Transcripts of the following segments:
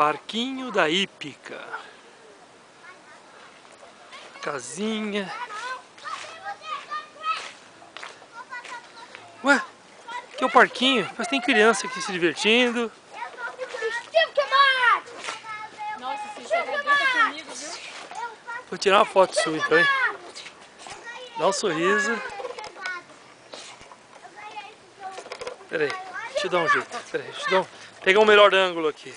Parquinho da Hípica. Casinha. Ué, que é o parquinho? Mas tem criança aqui se divertindo. Nossa, se chegar dentro comigo, viu? Vou tirar uma foto sua então, hein? Dá um sorriso. Pera aí, deixa eu dar um jeito. Pera aí, deixa eu pegar um melhor ângulo aqui.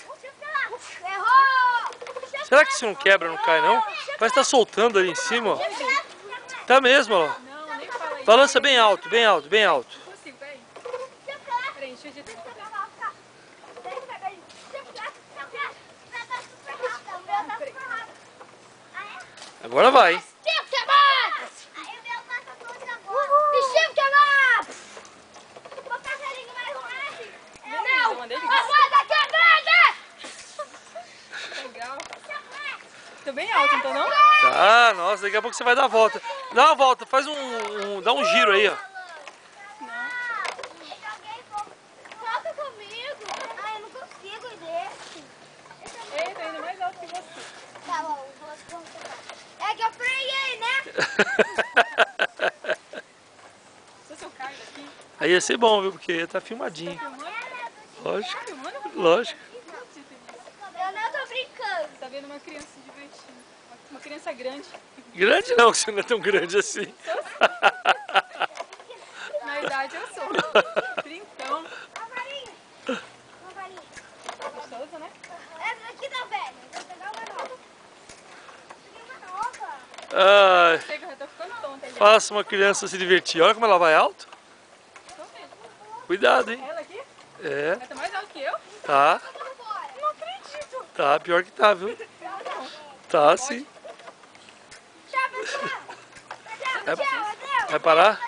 Será que isso não quebra, não cai não? Parece que tá soltando ali em cima, ó. Tá mesmo, ó. Não, nem fala isso. Balança bem alto, bem alto, bem alto. Não consigo, peraí. Peraí, deixa eu ajeitar. Agora vai. Legal. Tô bem alto, então não? Tá, nossa, daqui a pouco você vai dar a volta. Dá uma volta, faz dá um giro aí, ó. Volta comigo. Ai, eu não consigo ir desse. Ei, tô indo mais alto que você. Tá bom, é que eu freiei, né? Se eu caio daqui. Aí ia ser bom, viu? Porque tá filmadinho. Lógico, Tá filmando? lógico. Eu não tô brincando. Tá vendo uma criança se divertindo. Uma criança grande. Grande não, que você não é tão grande assim. Na idade eu sou. Brincão. Uma varinha. Uma varinha. Gostoso, né? Essa daqui tá velha. Vou pegar uma nova. Peguei uma nova. Ai, Chega, eu já tô ficando tonta já. faça uma criança se divertir. Olha como ela vai alto. Tô vendo. Cuidado, hein? Ela aqui? É, Ela tá mais alto que eu? tá. Não acredito. Tá, pior que tá, viu? Não. Tá, sim. Tchau, pessoal. É- Tchau, adeus. Vai parar?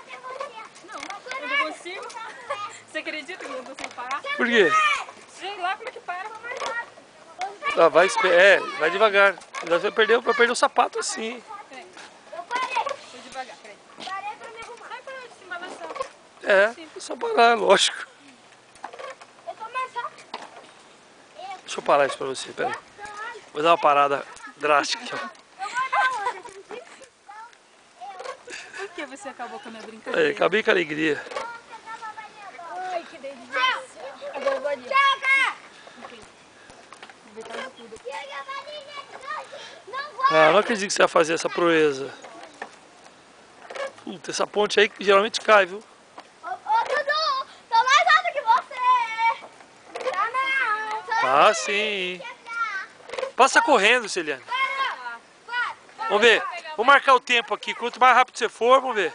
Não, eu não consigo. Você acredita que eu não consigo parar? Por quê? Sei lá como é que para. Ah, vai devagar. Vai perder o sapato assim. Peraí, Eu parei. vou devagar, peraí. Parei pra me arrumar. Sai pra onde se balançar. É só parar, lógico. Eu tô mais rápido. Deixa eu parar isso pra você, pera aí. Vou dar uma parada drástica aqui, ó. Por que você acabou com a minha brincadeira? Aí, acabei com a alegria. Ai, que delícia. Agora eu vou ali. Tchau, cara. Aproveitando tudo. Não vou. Ah, não acredito que você vai fazer essa proeza. Puta, essa ponte aí que geralmente cai, viu? Ô, Dudu, tô mais alto que você. Tá não. Tá sim. Passa correndo, Celiane. Vamos ver. Vou marcar o tempo aqui. Quanto mais rápido você for, vamos ver.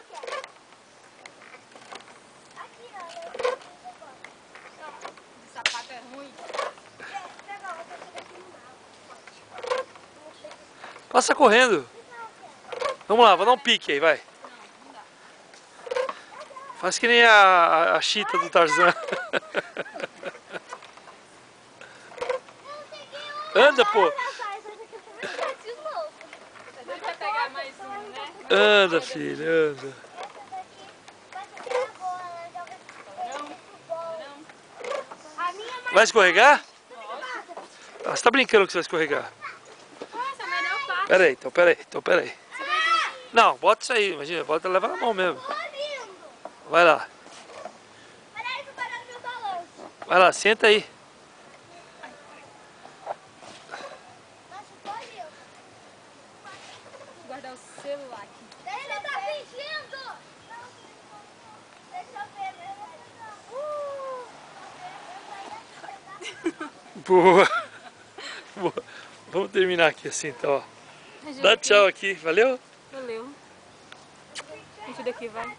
Esse sapato é ruim. Passa correndo. Vamos lá, vou dar um pique aí, vai. Faz que nem a chita do Tarzan. Anda, pô. Deixa eu pegar mais um, né? Anda, filho, anda. Vai escorregar? Ah, você tá brincando que você vai escorregar? Nossa, mas não fácil. Pera aí. Não, bota isso aí, imagina, leva na mão mesmo. Vai lá. Vai lá, senta aí. Vou guardar o celular aqui. Ele tá fingindo! Deixa eu ver. Boa. Boa. Vamos terminar aqui assim, então, ó. Dá tchau aqui, valeu? Valeu. Esse daqui vai.